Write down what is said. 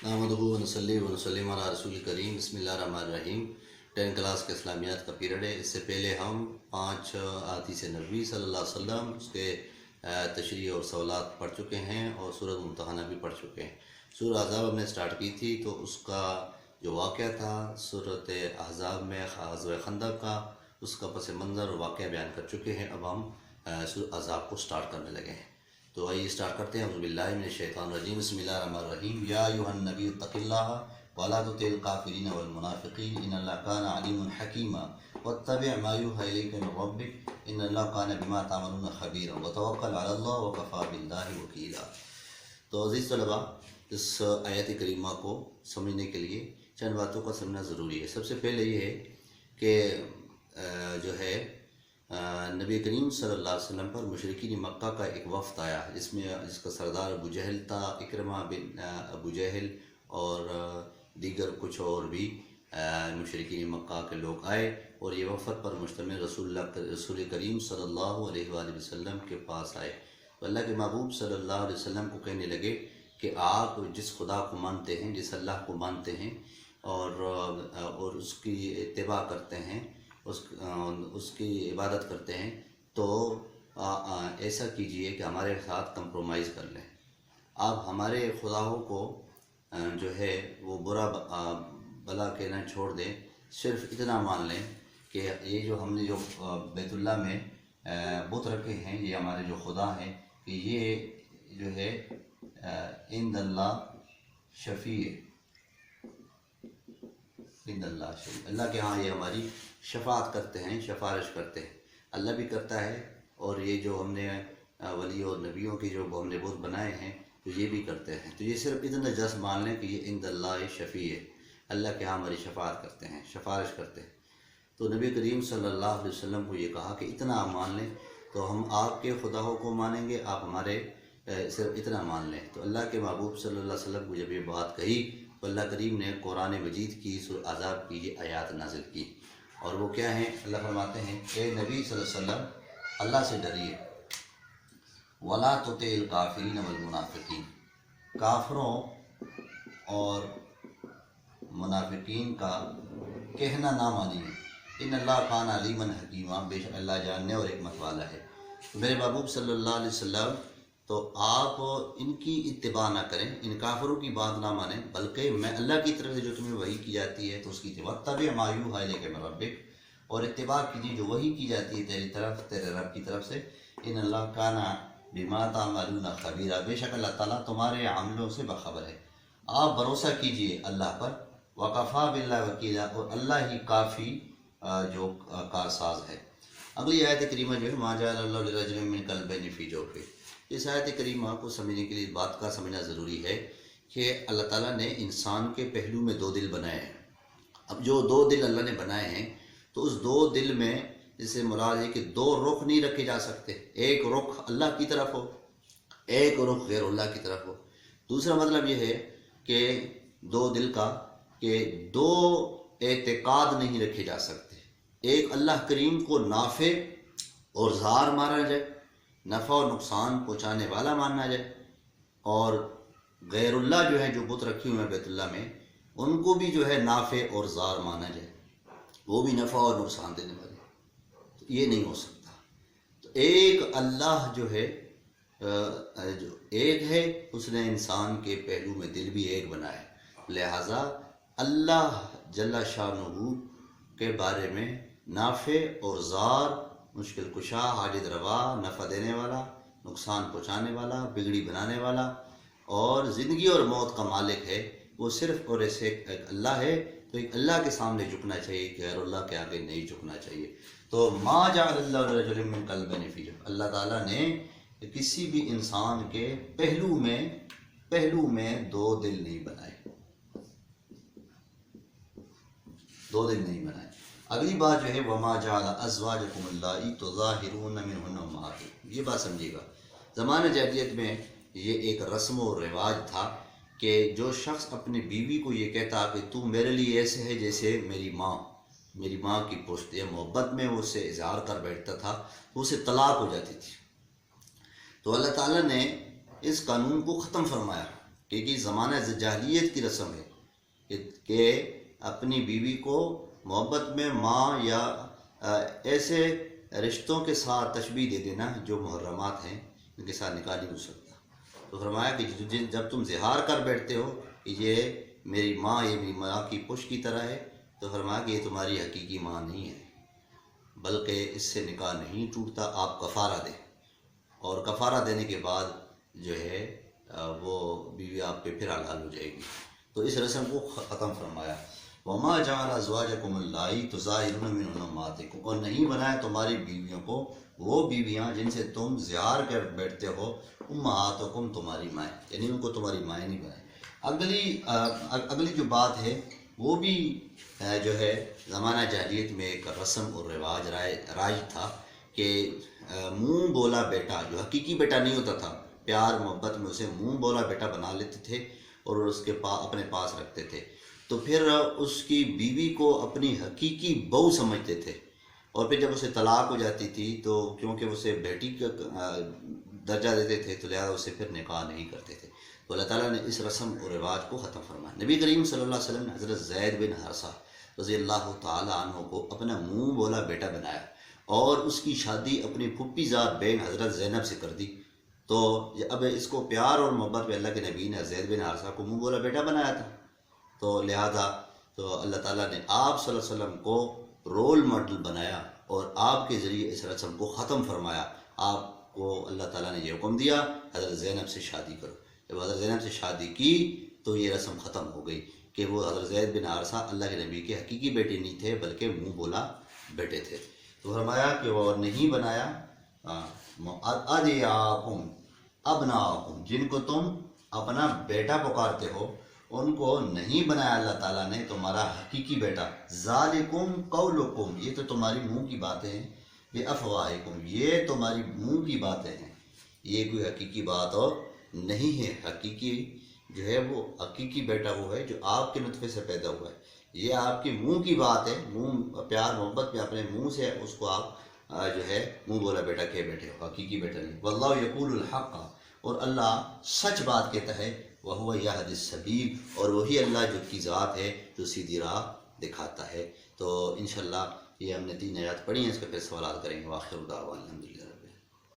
نحمدہ ونصلی ونسلم علی رسول کریم بسم اللہ الرحمن الرحیم۔ 10 کلاس کے اسلامیات کا پیریڈ ہے۔ اس سے پہلے ہم 5 احادیث نبوی صلی اللہ علیہ وسلم اس کے تشریح اور سوالات پڑھ چکے ہیں اور سورۃ ممتحنہ بھی پڑھ چکے ہیں۔ سورہ احزاب ہم نے سٹارٹ کی تھی تو اس کا جو واقعہ تھا سورۃ احزاب میں غزوہ خندق کا، اس کا پس منظر اور واقعہ بیان کر چکے ہیں۔ اب ہم سورۃ احزاب کو سٹارٹ کرنے لگے ہیں، تو آئیے اسٹارٹ کرتے ہیں۔ اعوذ باللہ من الشیطان الرجیم، بسم اللہ الرحمن الرحیم۔ یا ایھا النبی اتق اللہ ولا تطع الکافرین والمنافقین ان اللہ کان علیما حکیما واتبع ما یوحی الیک من ربک ان اللہ کان بما تعملون خبیرا وتوکل علی اللہ وکفی باللہ وکیلا۔ تو عزیز طلباء، اس آیت کریمہ کو سمجھنے کے لیے چند باتوں کا سمجھنا ضروری ہے۔ سب سے پہلے یہ ہے کہ جو ہے نبی کریم صلی اللہ علیہ وسلم پر مشرکین مکہ کا ایک وفد آیا جس کا سردار ابو جہل تھا، اکرمہ بن ابو جہل اور دیگر کچھ اور بھی مشرکین مکہ کے لوگ آئے اور یہ وفد پر مشتمل رسول کریم صلی اللہ علیہ وآلہ وسلم کے پاس آئے۔ تو اللہ کے محبوب صلی اللہ علیہ وسلم کو کہنے لگے کہ آپ جس خدا کو مانتے ہیں، جس اللہ کو مانتے ہیں اور اس کی اتباع کرتے ہیں، اس کی عبادت کرتے ہیں، تو ایسا کیجئے کہ ہمارے ساتھ کمپرومائز کر لیں۔ آپ ہمارے خداؤں کو جو ہے وہ برا بلا کہنا چھوڑ دیں، صرف اتنا مان لیں کہ یہ جو ہم نے جو بیت اللہ میں بت رکھے ہیں، یہ ہمارے جو خدا ہیں، کہ یہ جو ہے عند اللہ شفیع، عند اللہ شفیع، اللہ کے ہاں یہ ہماری شفاعت کرتے ہیں، سفارش کرتے ہیں۔ اللہ بھی کرتا ہے، اور یہ جو ہم نے ولی اور نبیوں کی جو ہم نے بت بنائے ہیں تو یہ بھی کرتے ہیں۔ تو یہ صرف اتنا جس مان لیں کہ یہ عند اللہ شفیع ہے، اللہ کے ہاں ہماری شفاعت کرتے ہیں، سفارش کرتے ہیں۔ تو نبی کریم صلی اللہ علیہ وسلم کو یہ کہا کہ اتنا آپ مان لیں تو ہم آپ کے خداؤں کو مانیں گے، آپ ہمارے صرف اتنا مان لیں۔ تو اللہ کے محبوب صلی اللہ علیہ وسلم کو جب یہ بات کہی تو اللہ کریم نے قرآن مجید کی سورۃ احزاب کی یہ آیات نازل کی، اور وہ کیا ہیں؟ اللہ فرماتے ہیں، اے نبی صلی اللہ علیہ وسلم اللہ سے ڈریے، ولا تطع الکافرین والمنافقین، کافروں اور منافقین کا کہنا نہ مانیے، ان اللہ کان علیما حکیما، بے شک اللہ جاننے اور حکمت والا ہے۔ تو میرے محبوب صلی اللہ علیہ وسلم، تو آپ ان کی اتباع نہ کریں، ان کافروں کی بات نہ مانیں، بلکہ میں اللہ کی طرف سے جو تمہیں وحی کی جاتی ہے تو اس کی اتباع، تبع ما یوحی الیک من ربک، اور اتباع کیجیے جو وحی کی جاتی ہے تیری طرف، تیرے رب کی طرف سے، ان اللہ کان بما تعملون خبیرا، بے شک اللہ تعالیٰ تمہارے عملوں سے باخبر ہے۔ آپ بھروسہ کیجیے اللہ پر، وکفی باللہ وکیلا، اور اللہ ہی کافی جو کارساز ہے۔ اگلی آیت کریمہ جو ہے، ما جعل اللہ لرجل من قلبین فی جوفہ، اس آیت کریمہ کو سمجھنے کے لیے بات کا سمجھنا ضروری ہے کہ اللہ تعالیٰ نے انسان کے پہلو میں 2 دل بنائے ہیں۔ اب جو 2 دل اللہ نے بنائے ہیں تو اس 2 دل میں جسے مراد ہے کہ 2 رخ نہیں رکھے جا سکتے، ایک رخ اللہ کی طرف ہو، ایک رخ غیر اللہ کی طرف ہو۔ دوسرا مطلب یہ ہے کہ 2 دل کا کہ 2 اعتقاد نہیں رکھے جا سکتے، ایک اللہ کریم کو نافع اور ضار مانا جائے، نفع اور نقصان پہنچانے والا ماننا جائے، اور غیر اللہ جو ہے جو بت رکھی ہوئے ہیں بیت اللہ میں، ان کو بھی جو ہے نافع اور ضار مانا جائے، وہ بھی نفع اور نقصان دینے والے، تو یہ نہیں ہو سکتا۔ تو ایک اللہ جو ہے جو ایک ہے، اس نے انسان کے پہلو میں دل بھی ایک بنایا، لہٰذا اللہ جل شانہ کے بارے میں نافع اور ضار، مشکل کشا، حاجت روا، نفع دینے والا، نقصان پہنچانے والا، بگڑی بنانے والا، اور زندگی اور موت کا مالک ہے، وہ صرف اور ایسے ایک اللہ ہے۔ تو ایک اللہ کے سامنے جھکنا چاہیے، غیر اللہ کے آگے نہیں جھکنا چاہیے۔ تو ما جعل اللہ لرجل من قلبین فی جوفہ، اللہ تعالیٰ نے کسی بھی انسان کے پہلو میں 2 دل نہیں بنائے، 2 دل نہیں بنائے۔ اگلی بات جو ہے، وما جعل ازواجکم اللائی تظاہرون منہن امہاتکم، یہ بات سمجھیے گا۔ زمانہ جاہلیت میں یہ ایک رسم و رواج تھا کہ جو شخص اپنی بیوی کو یہ کہتا کہ تو میرے لیے ایسے ہے جیسے میری ماں کی پشت، یا محبت میں وہ اسے اظہار کر بیٹھتا تھا تو اسے طلاق ہو جاتی تھی۔ تو اللہ تعالیٰ نے اس قانون کو ختم فرمایا کیونکہ زمانہ جاہلیت کی رسم ہے کہ اپنی بیوی کو محبت میں ماں یا ایسے رشتوں کے ساتھ تشبیہ دے دینا جو محرمات ہیں، ان کے ساتھ نکاح نہیں ہو سکتا۔ تو فرمایا کہ جب تم زہار کر بیٹھتے ہو کہ یہ میری ماں، یہ میری ماں کی پشت کی طرح ہے، تو فرمایا کہ یہ تمہاری حقیقی ماں نہیں ہے، بلکہ اس سے نکاح نہیں ٹوٹتا، آپ کفارہ دیں، اور کفارہ دینے کے بعد جو ہے وہ بیوی آپ پہ پھر حلال ہو جائے گی۔ تو اس رسم کو ختم فرمایا۔ وما جعل ازواجکم اللائي تظاہرون منهن امہاتکم، اور نہیں بنایا تمہاری بیویوں کو وہ بیویاں جن سے تم زہار کر بیٹھتے ہو، امہاتکم تمہاری مائیں، یعنی ان کو تمہاری مائیں نہیں بنائیں۔ اگلی جو بات ہے وہ بھی جو ہے زمانہ جاہلیت میں ایک رسم اور رواج رائج تھا کہ منہ بولا بیٹا، جو حقیقی بیٹا نہیں ہوتا تھا، پیار محبت میں اسے منہ بولا بیٹا بنا لیتے تھے اور اس کے اپنے پاس رکھتے تھے، تو پھر اس کی بیوی کو اپنی حقیقی بہو سمجھتے تھے، اور پھر جب اسے طلاق ہو جاتی تھی تو کیونکہ اسے بیٹی کا درجہ دیتے تھے تو لہٰذا اسے پھر نکاح نہیں کرتے تھے۔ تو اللہ تعالیٰ نے اس رسم و رواج کو ختم فرمایا۔ نبی کریم صلی اللہ علیہ وسلم نے حضرت زید بن حارثہ رضی اللہ تعالیٰ عنہ کو اپنا منہ بولا بیٹا بنایا، اور اس کی شادی اپنی پھپھی زاد بہن حضرت زینب سے کر دی۔ تو اب اس کو پیار اور محبت میں اللہ کے نبی نے زید بن حارثہ کو منہ بولا بیٹا بنایا تھا، تو لہذا تو اللہ تعالیٰ نے آپ صلی اللہ علیہ وسلم کو رول ماڈل بنایا اور آپ کے ذریعے اس رسم کو ختم فرمایا۔ آپ کو اللہ تعالیٰ نے یہ حکم دیا حضرت زینب سے شادی کرو۔ جب حضرت زینب سے شادی کی تو یہ رسم ختم ہو گئی کہ وہ حضرت زید بن حارثہ اللہ کے نبی کے حقیقی بیٹے نہیں تھے بلکہ منہ بولا بیٹے تھے۔ تو فرمایا کہ وہ نہیں بنایا ادعیاکم ابناکم، جن کو تم اپنا بیٹا پکارتے ہو ان کو نہیں بنایا اللہ تعالیٰ نے تمہارا حقیقی بیٹا۔ ذالکم قولکم، یہ تو تمہاری منہ کی باتیں ہیں، بافواہکم، یہ تمہاری منہ کی باتیں ہیں، یہ کوئی حقیقی بات اور نہیں ہے۔ حقیقی جو ہے وہ حقیقی بیٹا وہ ہے جو آپ کے نطفے سے پیدا ہوا ہے، یہ آپ کے منہ کی بات ہے، منہ پیار محبت میں اپنے منہ سے اس کو آپ جو ہے منہ بولا بیٹا کہہ بیٹھے ہو، حقیقی بیٹا نہیں۔ واللہ یقول الحق، اور اللہ سچ بات کہتا ہے، وہو یہدی السبیل، اور وہی اللہ جو کی ذات ہے جو سیدھی راہ دکھاتا ہے۔ تو انشاءاللہ یہ ہم نے 3 آیات پڑھی ہیں، اس کے پھر سوالات کریں گے۔ وآخر دعوانا الحمدللہ۔